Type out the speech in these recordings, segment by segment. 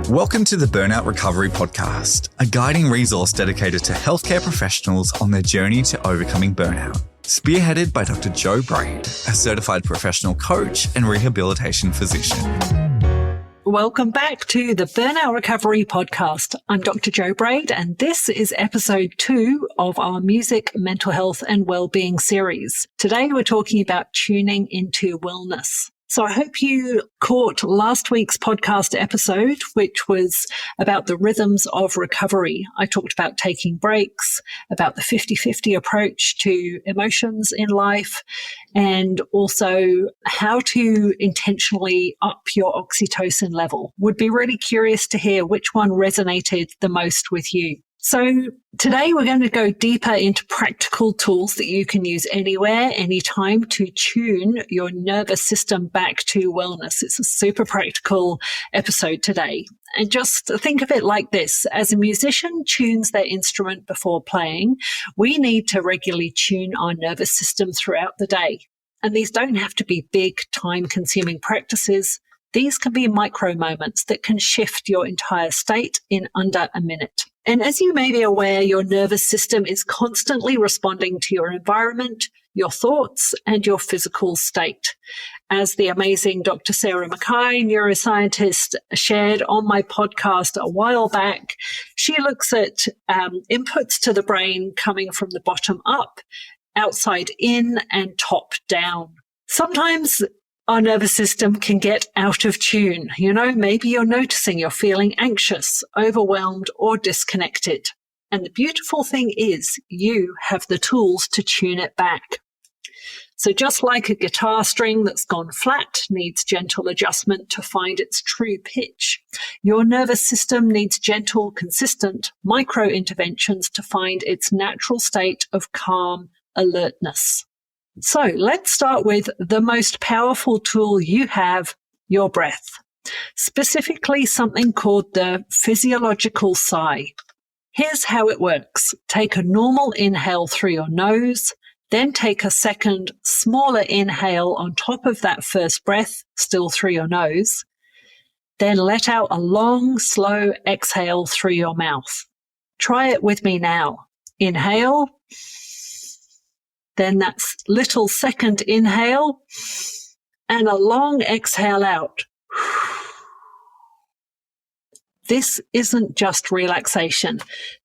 Welcome to the Burnout Recovery Podcast, a guiding resource dedicated to healthcare professionals on their journey to overcoming burnout. Spearheaded by Dr. Joe Braid, a certified professional coach and rehabilitation physician. Welcome back to the Burnout Recovery Podcast. I'm Dr. Joe Braid, and this is episode 2 of our Music, Mental Health and Wellbeing series. Today, we're talking about tuning into wellness. So I hope you caught last week's podcast episode, which was about the rhythms of recovery. I talked about taking breaks, about the 50-50 approach to emotions in life, and also how to intentionally up your oxytocin level. Would be really curious to hear which one resonated the most with you. So today we're going to go deeper into practical tools that you can use anywhere, anytime to tune your nervous system back to wellness. It's a super practical episode today. And just think of it like this. As a musician tunes their instrument before playing, we need to regularly tune our nervous system throughout the day. And these don't have to be big, time-consuming practices. These can be micro moments that can shift your entire state in under a minute. And as you may be aware, your nervous system is constantly responding to your environment, your thoughts, and your physical state. As the amazing Dr. Sarah Mackay, neuroscientist, shared on my podcast a while back, she looks at inputs to the brain coming from the bottom up, outside in, and top down. Sometimes our nervous system can get out of tune. Maybe you're noticing you're feeling anxious, overwhelmed, or disconnected. And the beautiful thing is you have the tools to tune it back. So just like a guitar string that's gone flat needs gentle adjustment to find its true pitch, your nervous system needs gentle, consistent micro interventions to find its natural state of calm alertness. So let's start with the most powerful tool you have, your breath, specifically something called the physiological sigh. Here's how it works. Take a normal inhale through your nose, then take a second, smaller inhale on top of that first breath, still through your nose. Then let out a long, slow exhale through your mouth. Try it with me now. Inhale. Then that little second inhale and a long exhale out. This isn't just relaxation.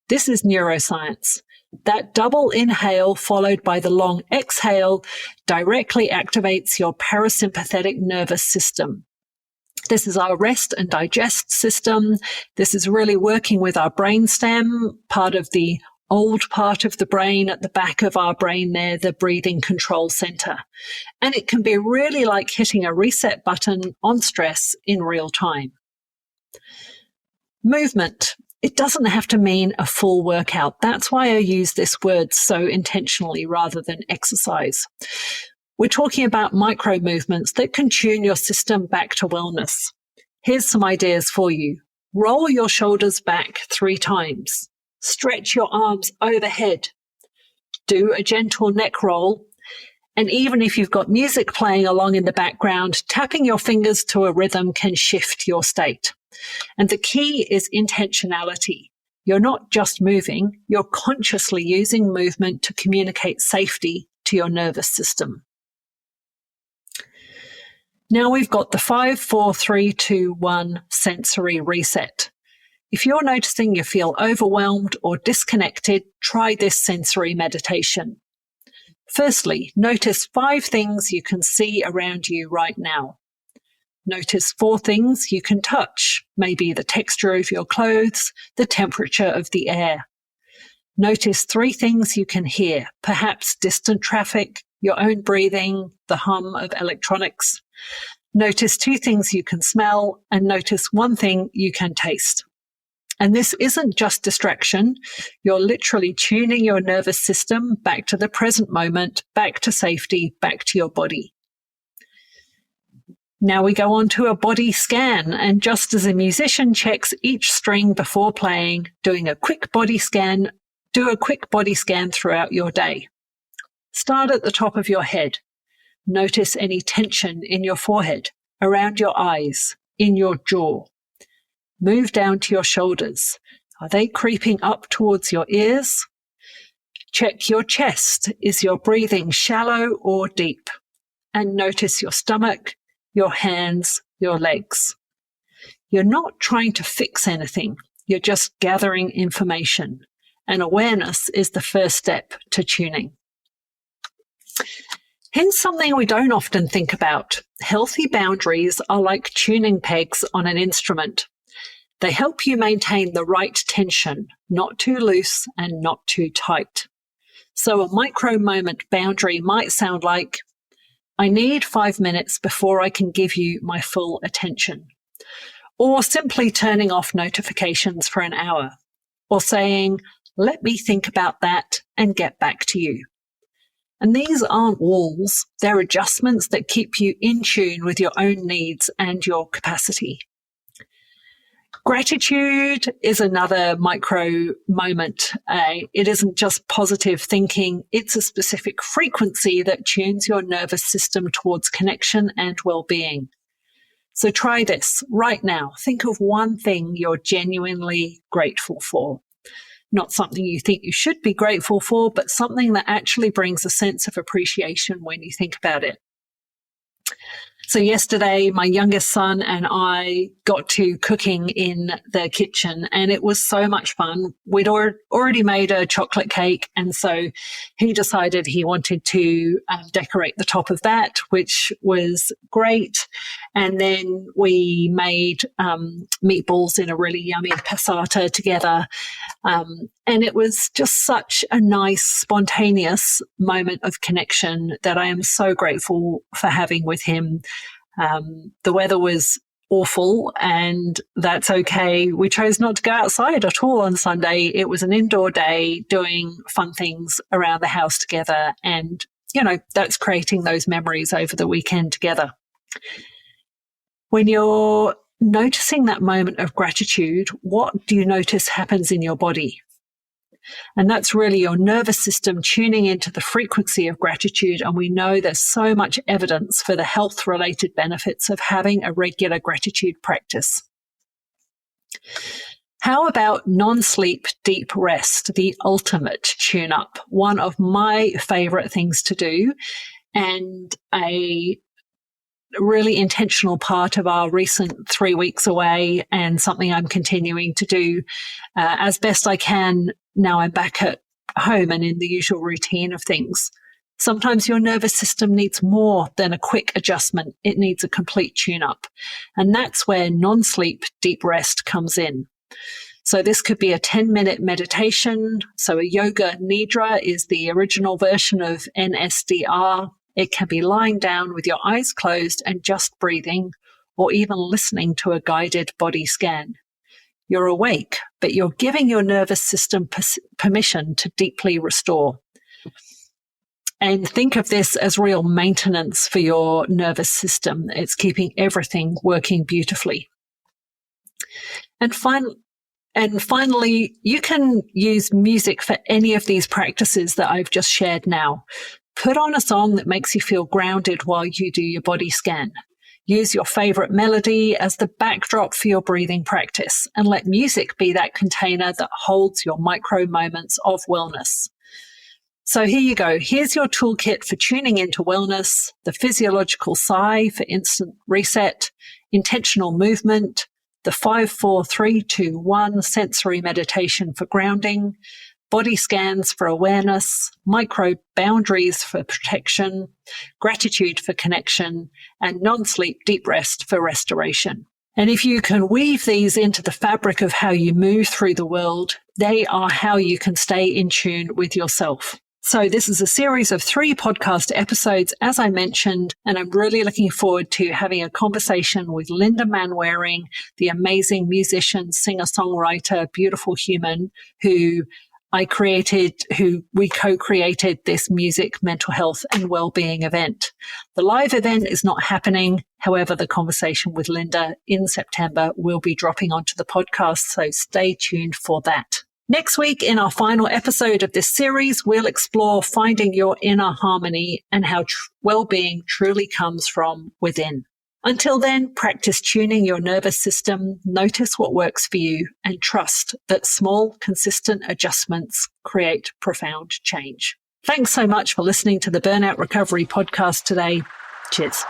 This is neuroscience. That double inhale followed by the long exhale directly activates your parasympathetic nervous system. This is our rest and digest system. This is really working with our brainstem, part of the old part of the brain at the back of our brain there, the breathing control center. And it can be really like hitting a reset button on stress in real time. Movement. It doesn't have to mean a full workout. That's why I use this word so intentionally rather than exercise. We're talking about micro movements that can tune your system back to wellness. Here's some ideas for you. Roll your shoulders back 3 times. Stretch your arms overhead. Do a gentle neck roll. And even if you've got music playing along in the background, tapping your fingers to a rhythm can shift your state. And the key is intentionality. You're not just moving, you're consciously using movement to communicate safety to your nervous system. Now we've got the 5, 4, 3, 2, 1 sensory reset. If you're noticing you feel overwhelmed or disconnected, try this sensory meditation. Firstly, notice 5 things you can see around you right now. Notice 4 things you can touch, maybe the texture of your clothes, the temperature of the air. Notice 3 things you can hear, perhaps distant traffic, your own breathing, the hum of electronics. Notice 2 things you can smell, and notice 1 thing you can taste. And this isn't just distraction. You're literally tuning your nervous system back to the present moment, back to safety, back to your body. Now we go on to a body scan. And just as a musician checks each string before playing, do a quick body scan throughout your day. Start at the top of your head. Notice any tension in your forehead, around your eyes, in your jaw. Move down to your shoulders. Are they creeping up towards your ears? Check your chest. Is your breathing shallow or deep? And notice your stomach, your hands, your legs. You're not trying to fix anything. You're just gathering information. And awareness is the first step to tuning. Here's something we don't often think about. Healthy boundaries are like tuning pegs on an instrument. They help you maintain the right tension, not too loose and not too tight. So a micro moment boundary might sound like, I need 5 minutes before I can give you my full attention. Or simply turning off notifications for an hour. Or saying, let me think about that and get back to you. And these aren't walls, they're adjustments that keep you in tune with your own needs and your capacity. Gratitude is another micro moment. It isn't just positive thinking, it's a specific frequency that tunes your nervous system towards connection and well-being. So try this right now. Think of one thing you're genuinely grateful for. Not something you think you should be grateful for, but something that actually brings a sense of appreciation when you think about it. So yesterday, my youngest son and I got to cooking in the kitchen, and it was so much fun. We'd already made a chocolate cake, and so he decided he wanted to decorate the top of that, which was great. And then we made meatballs in a really yummy passata together. And it was just such a nice, spontaneous moment of connection that I am so grateful for having with him. The weather was awful, and that's okay. We chose not to go outside at all on Sunday. It was an indoor day doing fun things around the house together. And, that's creating those memories over the weekend together. When you're noticing that moment of gratitude, what do you notice happens in your body? And that's really your nervous system tuning into the frequency of gratitude. And we know there's so much evidence for the health-related benefits of having a regular gratitude practice. How about non-sleep deep rest, the ultimate tune-up? One of my favorite things to do, and a really intentional part of our recent 3 weeks away, and something I'm continuing to do as best I can now I'm back at home and in the usual routine of things. Sometimes your nervous system needs more than a quick adjustment. It needs a complete tune-up. And that's where non-sleep deep rest comes in. So this could be a 10-minute meditation. So a yoga nidra is the original version of NSDR. It can be lying down with your eyes closed and just breathing, or even listening to a guided body scan. You're awake, but you're giving your nervous system permission to deeply restore. And think of this as real maintenance for your nervous system. It's keeping everything working beautifully. And finally, you can use music for any of these practices that I've just shared now. Put on a song that makes you feel grounded while you do your body scan. Use your favorite melody as the backdrop for your breathing practice, and let music be that container that holds your micro moments of wellness. So here you go. Here's your toolkit for tuning into wellness: the physiological sigh for instant reset, intentional movement, the 5-4-3-2-1 sensory meditation for grounding, body scans for awareness, micro boundaries for protection, gratitude for connection, and non-sleep deep rest for restoration. And if you can weave these into the fabric of how you move through the world, they are how you can stay in tune with yourself. So this is a series of 3 podcast episodes, as I mentioned, and I'm really looking forward to having a conversation with Linda Manwaring, the amazing musician, singer-songwriter, beautiful human who we co-created this music, mental health and wellbeing event. The live event is not happening. However, the conversation with Linda in September will be dropping onto the podcast, so stay tuned for that. Next week, in our final episode of this series, we'll explore finding your inner harmony and how well-being truly comes from within. Until then, practice tuning your nervous system, notice what works for you, and trust that small, consistent adjustments create profound change. Thanks so much for listening to the Burnout Recovery Podcast today. Cheers.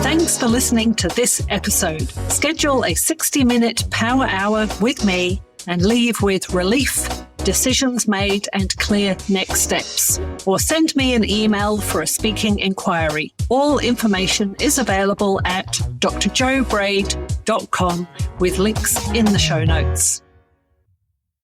Thanks for listening to this episode. Schedule a 60-minute power hour with me and leave with relief, decisions made, and clear next steps. Or send me an email for a speaking inquiry. All information is available at drjobraid.com with links in the show notes.